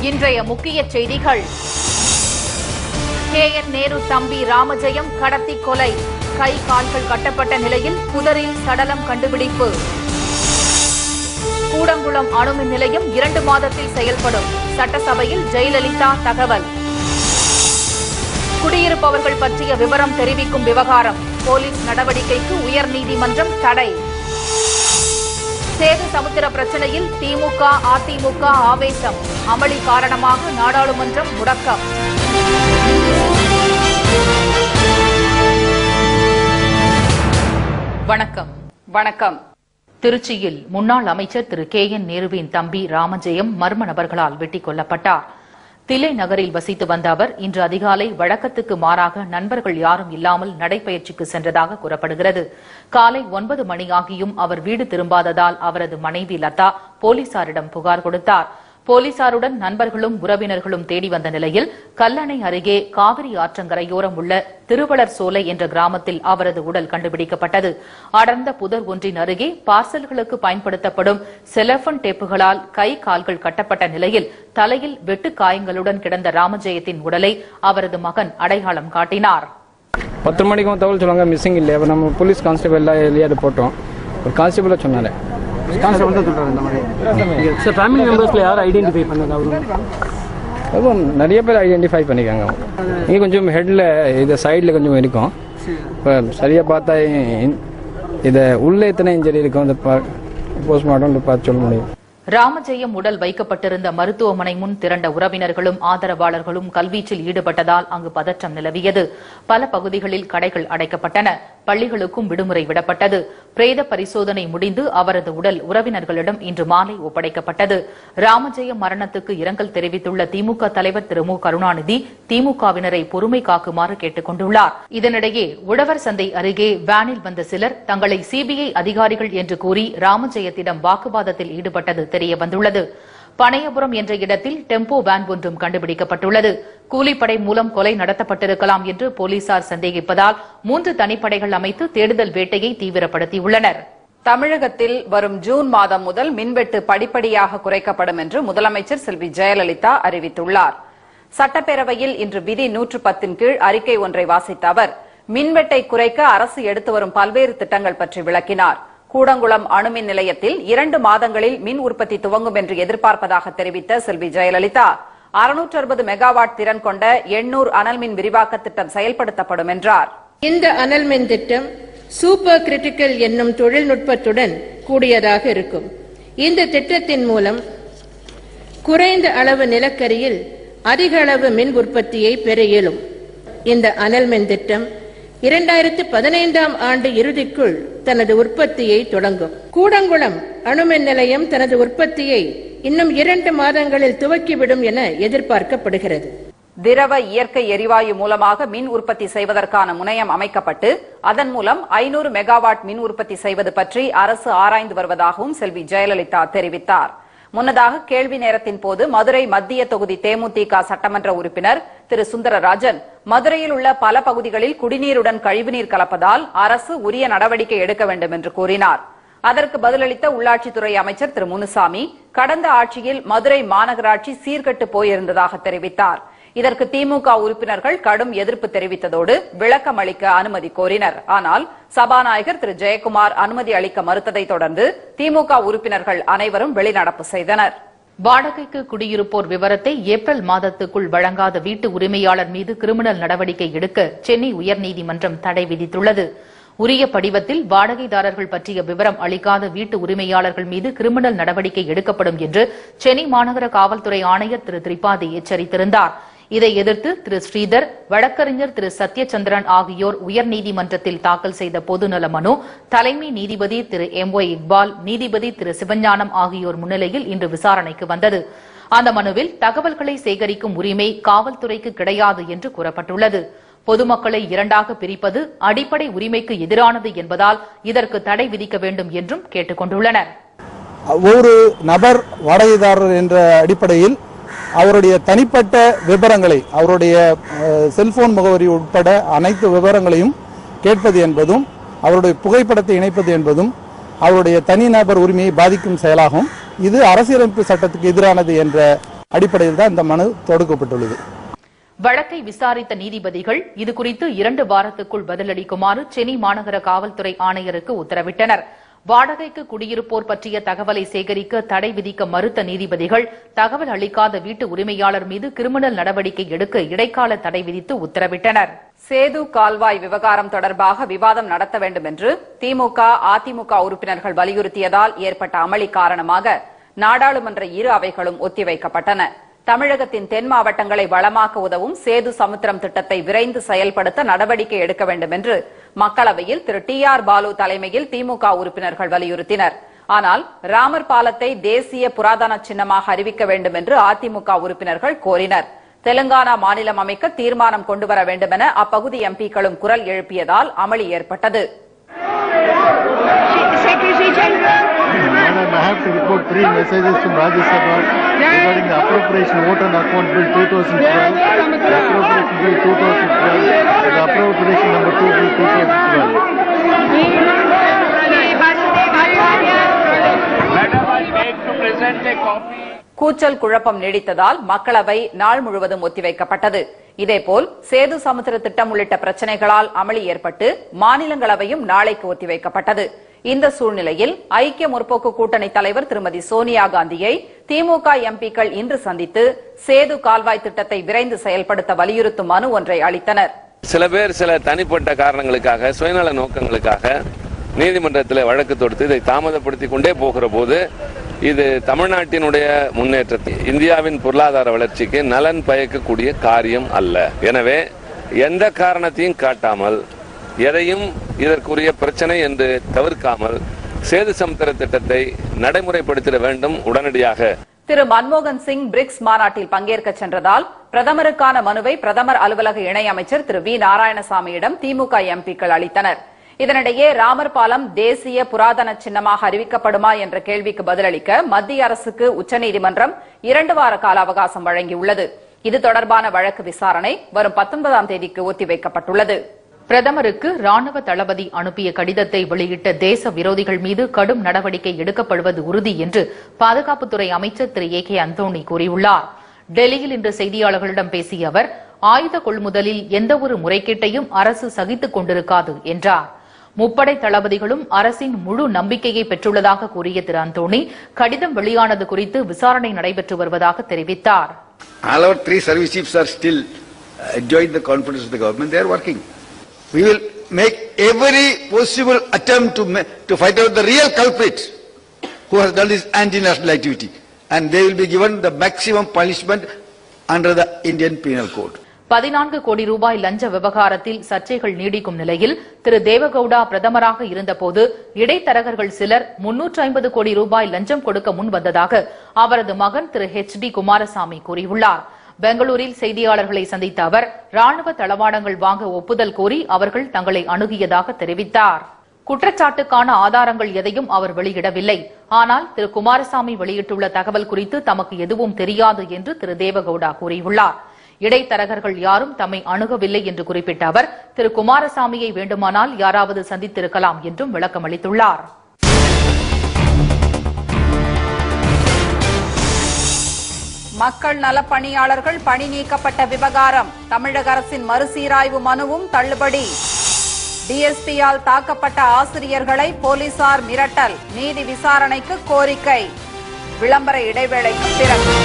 இன்றைய முக்கிய செய்திகள். KN நேரு தம்பி ராமஜெயம் கடத்தி கொலை. கை கால்கள் கட்டப்பட்ட நிலையில் புதரில் சடலம் கண்டுபிடிப்பு. கூடங்குளம் அணுமின் நிலையம் 2 மாதத்தில் செயல்படும். சட்டசபையில் ஜெயலலிதா தகவல். குடியிருப்பவர்கள் பற்றிய விவரம் தெரிவிக்கும் விவகாரம். போலீஸ் நடவடிக்கைக்கு உயர்நீதிமன்றம் தடை. சேது சமுத்திர பிரச்சனையில் திமுக அதிமுக ஆவேசம். அமளி காரணமாக நாடாளுமன்றம் முடக்கம். வணக்கம். திருச்சியில் முன்னாள் அமைச்சர் திரு KN நேருவின் தம்பி ராமஜெயம் மர்ம நபர்களால் வெட்டிக் கொல்லப்பட்டார். தில்லை நகரில் வசித்து வந்த அவர் இன்று அதிகாலை வழக்கத்துக்கு மாறாக நண்பர்கள் யாரும் இல்லாமல் நடைபயிற்சிக்கு சென்றதாக கூறப்படுகிறது. காலை 9 மணியாகியும் அவர் வீடு திரும்பாததால் அவரது மனைவி லதா போலீசாரிடம் புகார் கொடுத்தார். போலீசாருடன் நண்பர்களும் உறவினர்களும் தேடி வந்த நிலையில் கல்லணை அருகே காவிரி ஆற்றங்கரையோரம் உள்ள திருவளர் சோலை என்ற கிராமத்தில் அவரது உடல் கண்டுபிடிக்கப்பட்டது. அடர்ந்த புதர் ஒன்றின் அருகே பார்சல்களுக்கு பயன்படுத்தப்படும் செலபோன் டேப்புகளால் கை கால்கள் கட்டப்பட்ட நிலையில் தலையில் வெட்டு காயங்களுடன் கிடந்த ராமஜெயத்தின் உடலை அவரது மகன் அடையாளம் காட்டினார். 10 மணிக்கும் தகவல் சொல்லுவாங்க மிஸ்ஸிங் இல்லை. நம்ம போலீஸ் கான்ஸ்டபிள் எல்லாம் எழுதியாடு போட்டோம். ஒரு கான்ஸ்டபிள் சொன்னாரு. ஃபேமிலி மெம்பர்ஸ்ல யார் ஐடென்டிஃபை பண்ணது? அதுவும் நிறைய பேர் ஐடென்டிஃபை பண்ணிக்காங்க. இங்கே கொஞ்சம் ஹெட்ல இது சைடில் கொஞ்சம் இருக்கும். இப்போ சரியாக பார்த்தா இதை உள்ள எத்தனை இன்ஜரி இருக்கும் அந்த போஸ்ட்மார்ட்டம் பார்த்து சொல்ல முடியும். ராமஜெயம் உடல் வைக்கப்பட்டிருந்த மருத்துவமனை முன் திரண்ட உறவினர்களும் ஆதரவாளர்களும் கல்வீச்சில் ஈடுபட்டதால் அங்கு பதற்றம் நிலவியது. பல பகுதிகளில் கடைகள் அடைக்கப்பட்டன. பள்ளிகளுக்கும் விடுமுறை விடப்பட்டது. பிரேத பரிசோதனை முடிந்து அவரது உடல் உறவினர்களிடம் இன்று மாலை ஒப்படைக்கப்பட்டது. ராமஜெயம் மரணத்துக்கு இரங்கல் தெரிவித்துள்ள திமுக தலைவர் திரு மு கருணாநிதி திமுகவினரை பொறுமை காக்குமாறு கேட்டுக் கொண்டுள்ளார். இதனிடையே உழவர் சந்தை அருகே வேனில் வந்த சிலர் தங்களை சிபிஐ அதிகாரிகள் என்று கூறி ராமஜெயத்திடம் வாக்குவாதத்தில் ஈடுபட்டது தெரியவந்துள்ளது. பனையபுரம் என்ற இடத்தில் டெம்போ வேன் ஒன்றும் கண்டுபிடிக்கப்பட்டுள்ளது. கூலிப்படை மூலம் கொலை நடத்தப்பட்டிருக்கலாம் என்று போலீசார் சந்தேகிப்பதால் 3 தனிப்படைகள் அமைத்து தேடுதல் வேட்டையை தீவிரப்படுத்தியுள்ளனர். தமிழகத்தில் வரும் ஜூன் மாதம் முதல் மின்வெட்டு படிப்படியாக குறைக்கப்படும் என்று முதலமைச்சர் செல்வி ஜெயலலிதா அறிவித்துள்ளார். சட்டப்பேரவையில் இன்று விதி 110 கீழ் அறிக்கை ஒன்றை வாசித்த அவர் மின்வெட்டை குறைக்க அரசு எடுத்து வரும் பல்வேறு திட்டங்கள் பற்றி விளக்கினார். கூடங்குளம் அணுமின் நிலையத்தில் 2 மாதங்களில் மின் உற்பத்தி துவங்கும் என்று எதிர்பார்ப்பதாக தெரிவித்த செல்வி ஜெயலலிதா 660 மெகாவாட் திறன் கொண்ட 800 அனல் மின் விரிவாக்க திட்டம் செயல்படுத்தப்படும் என்றார். இந்த அனல் மின் திட்டம் சூப்பர் கிரிட்டிக்கல் என்னும் தொழில்நுட்பத்துடன் கூடியதாக இருக்கும். இந்த திட்டத்தின் மூலம் குறைந்த அளவு நிலக்கரியில் அதிக அளவு மின் உற்பத்தியை பெற இயலும். இந்த அனல் மின் திட்டம் 2015ஆம் ஆண்டு இறுதிக்குள் தனது உற்பத்தியை தொடங்கும். கூடங்குளம் அணுமின் நிலையம் தனது உற்பத்தியை இன்னும் 2 மாதங்களில் துவக்கிவிடும் என எதிர்பார்க்கப்படுகிறது. திரவ இயற்கை எரிவாயு மூலமாக மின் உற்பத்தி செய்வதற்கான முனையம் அமைக்கப்பட்டு அதன் மூலம் 500 மெகாவாட் மின் உற்பத்தி செய்வது பற்றி அரசு ஆராய்ந்து வருவதாகவும் செல்வி ஜெயலலிதா தெரிவித்தார். முன்னதாக கேள்வி நேரத்தின் போது மதுரை மத்திய தொகுதி தேமுதிக சட்டமன்ற உறுப்பினர் திரு சுந்தரராஜன் மதுரையில் உள்ள பல பகுதிகளில் குடிநீருடன் கழிவுநீர் கலப்பதால் அரசு உரிய நடவடிக்கை எடுக்க வேண்டும் என்று கூறினார். அதற்கு பதிலளித்த உள்ளாட்சித்துறை அமைச்சர் திரு முனுசாமி கடந்த ஆட்சியில் மதுரை மாநகராட்சி சீர்கெட்டு போயிருந்ததாக தெரிவித்தார். இதற்கு திமுக உறுப்பினர்கள் கடும் எதிர்ப்பு தெரிவித்ததோடு விளக்கம் அளிக்க அனுமதி கோரினர். ஆனால் சபாநாயகர் திரு ஜெயக்குமார் அனுமதி அளிக்க மறுத்ததை தொடர்ந்து திமுக உறுப்பினர்கள் அனைவரும் வெளிநடப்பு செய்தனர். வாடகைக்கு குடியிருப்போர் விவரத்தை ஏப்ரல் மாதத்துக்குள் வழங்காத வீட்டு உரிமையாளர் மீது கிரிமினல் நடவடிக்கை எடுக்க சென்னை உயர்நீதிமன்றம் தடை விதித்துள்ளது. உரிய படிவத்தில் வாடகைதாரர்கள் பற்றிய விவரம் அளிக்காத வீட்டு உரிமையாளர்கள் மீது கிரிமினல் நடவடிக்கை எடுக்கப்படும் என்று சென்னை மாநகர காவல்துறை ஆணையர் திரு திரிபாதி எச்சரித்திருந்தார். இதை எதிர்த்து திரு ஸ்ரீதர், வழக்கறிஞர் திரு சத்யச்சந்திரன் ஆகியோர் உயர்நீதிமன்றத்தில் தாக்கல் செய்த பொதுநல மனு தலைமை நீதிபதி திரு MY இக்பால், நீதிபதி திரு சிவஞானம் ஆகியோர் முன்னிலையில் இன்று விசாரணைக்கு வந்தது. அந்த மனுவில் தகவல்களை சேகரிக்கும் உரிமை காவல்துறைக்கு கிடையாது என்று கூறப்பட்டுள்ளது. பொதுமக்களை 2ஆக பிரிப்பது அடிப்படை உரிமைக்கு எதிரானது என்பதால் இதற்கு தடை விதிக்க வேண்டும் என்றும் கேட்டுக் கொண்டுள்ளனர். ஒரு நபர் வாடகைதாரர் என்ற அடிப்படையில் அவருடைய தனிப்பட்ட விவரங்களை, அவருடைய செல்போன் முகவரி உட்பட அனைத்து விவரங்களையும் கேட்பது என்பதும் அவருடைய புகைப்படத்தை இணைப்பது என்பதும் அவருடைய தனிநபர் உரிமையை பாதிக்கும் செயலாகும். இது அரசியலமைப்பு சட்டத்துக்கு எதிரானது என்ற அடிப்படையில் தான் இந்த மனு தொடுக்கப்பட்டுள்ளது. வழக்கை விசாரித்த நீதிபதிகள் இதுகுறித்து 2 வாரத்துக்குள் பதிலளிக்குமாறு சென்னை மாநகர காவல்துறை ஆணையருக்கு உத்தரவிட்டனர். வாடகைக்கு குடியிருப்போர் பற்றிய தகவலை சேகரிக்க தடை விதிக்க மறுத்த நீதிபதிகள் தகவல் அளிக்காத வீட்டு உரிமையாளர் மீது கிரிமினல் நடவடிக்கை எடுக்க இடைக்கால தடை விதித்து உத்தரவிட்டனர். சேது கால்வாய் விவகாரம் தொடர்பாக விவாதம் நடத்த வேண்டும் என்று திமுக, அதிமுக உறுப்பினர்கள் வலியுறுத்தியதால் ஏற்பட்ட அமளி காரணமாக நாடாளுமன்ற இரு அவைகளும் ஒத்திவைக்கப்பட்டன. தமிழகத்தின் தென் மாவட்டங்களை வளமாக்க உதவும் சேது சமுத்திரம் திட்டத்தை விரைந்து செயல்படுத்த நடவடிக்கை எடுக்க வேண்டும் என்று மக்களவையில் திரு டி.ஆர். பாலு தலைமையில் திமுக உறுப்பினர்கள் வலியுறுத்தினர். ஆனால் ராமர் பாலத்தை தேசிய புராதன சின்னமாக அறிவிக்க வேண்டும் என்று அதிமுக உறுப்பினர்கள் கோரினர். தெலுங்கானா மாநிலம் அமைக்க தீர்மானம் கொண்டுவர வேண்டும் என அப்பகுதி எம்பிக்களும் குரல் எழுப்பியதால் அமளி ஏற்பட்டது. I have to report 3 messages from Rajya Sabha regarding the appropriation vote on account bill 2012, the appropriation bill 2012, the appropriation number 2 bill 2012. Madam, I beg to present a copy. கூச்சல் குழப்பம் நீடித்ததால் மக்களவை நாள் முழுவதும் ஒத்திவைக்கப்பட்டது. இதேபோல் சேது சமுத்திர திட்டம் உள்ளிட்ட பிரச்சினைகளால் அமளி ஏற்பட்டு மாநிலங்களவையும் நாளைக்கு ஒத்திவைக்கப்பட்டது. இந்த சூழ்நிலையில் ஐக்கிய முற்போக்கு கூட்டணி தலைவர் திருமதி சோனியா காந்தியை திமுக எம்பிக்கள் இன்று சந்தித்து சேது கால்வாய் திட்டத்தை விரைந்து செயல்படுத்த வலியுறுத்தும் மனு ஒன்றை அளித்தனர். சில பேர் சில தனிப்பட்ட காரணங்களுக்காக, சுயநல நோக்கங்களுக்காக நீதிமன்றத்தில் வழக்கு தொடுத்து இதை தாமதப்படுத்திக் கொண்டே போகிற போது இது தமிழ்நாட்டினுடைய முன்னேற்றத்தை, இந்தியாவின் பொருளாதார வளர்ச்சிக்கு நலன் பயக்கக்கூடிய காரியம் அல்ல. எனவே எந்த காரணத்தையும் காட்டாமல், எதையும் இதற்குரிய பிரச்சனை என்று தவிர்க்காமல் சேது சமுத்திர திட்டத்தை நடைமுறைப்படுத்திட வேண்டும் உடனடியாக. திரு மன்மோகன் சிங் பிரிக்ஸ் மாநாட்டில் பங்கேற்க சென்றதால் பிரதமருக்கான மனுவை பிரதமர் அலுவலக இணையமைச்சர் திரு வி நாராயணசாமியிடம் திமுக எம்பிக்கள் அளித்தனர். இதனிடையே ராமர் பாலம் தேசிய புராதன சின்னமாக அறிவிக்கப்படுமா என்ற கேள்விக்கு பதிலளிக்க மத்திய அரசுக்கு உச்சநீதிமன்றம் 2 வார கால அவகாசம் வழங்கியுள்ளது. இது தொடர்பான வழக்கு விசாரணை வரும் 19ஆம் தேதிக்கு ஒத்திவைக்கப்பட்டுள்ளது. பிரதமருக்கு ராணுவ தளபதி அனுப்பிய கடிதத்தை வெளியிட்ட தேச விரோதிகள் மீது கடும் நடவடிக்கை எடுக்கப்படுவது உறுதி என்று பாதுகாப்புத்துறை அமைச்சர் திரு ஏ.கே. அந்தோணி கூறியுள்ளார். டெல்லியில் இன்று செய்தியாளர்களிடம் பேசிய அவர், ஆயுத கொள்முதலில் எந்தவொரு முறைகேட்டையும் அரசு சகித்துக் கொண்டிருக்காது என்றார். முப்படை தளபதிகளும் அரசின் முழு நம்பிக்கையை பெற்றுள்ளதாக கூறிய திரு அந்தோணி, கடிதம் வெளியானது குறித்து விசாரணை நடைபெற்று வருவதாக தெரிவித்தார். All our 3 service chiefs are still enjoying the confidence of the government. They are working. We will make every possible attempt to find out the real culprit who has done this anti-national activity, and they will be given the maximum punishment under the Indian Penal Code. 14 கோடி ரூபாய் லஞ்ச விவகாரத்தில் சர்ச்சைகள் நீடிக்கும் நிலையில் திரு தேவகவுடா பிரதமராக இருந்தபோது இடைத்தரகர்கள் சிலர் 350 கோடி ரூபாய் லஞ்சம் கொடுக்க முன் வந்ததாக அவரது மகன் திரு H.D. குமாரசாமி கூறியுள்ளார். பெங்களூரில் செய்தியாளர்களை சந்தித்த அவர், ராணுவ தளவாடங்கள் வாங்க ஒப்புதல் கோரி அவர்கள் தங்களை அணுகியதாக தெரிவித்தார். குற்றச்சாட்டுக்கான ஆதாரங்கள் எதையும் அவர் வெளியிடவில்லை. ஆனால் திரு குமாரசாமி வெளியிட்டுள்ள தகவல் குறித்து தமக்கு எதுவும் தெரியாது என்று திரு தேவகவுடா கூறியுள்ளார். இடைத்தரகர்கள் யாரும் தம்மை அணுகவில்லை என்று குறிப்பிட்ட அவர், திரு குமாரசாமியை வேண்டுமானால் யாராவது சந்தித்திருக்கலாம் என்றும் விளக்கம் அளித்துள்ளார். மக்கள் நலப் பணியாளர்கள் பணி நீக்கப்பட்ட விவகாரம், தமிழக அரசின் மறுசீராய்வு மனுவும் தள்ளுபடி. டிஎஸ்பியால் தாக்கப்பட்ட ஆசிரியர்களை போலீசார் மிரட்டல், நீதி விசாரணைக்கு கோரிக்கை. விளம்பர இடைவேளைக்கு பிறகு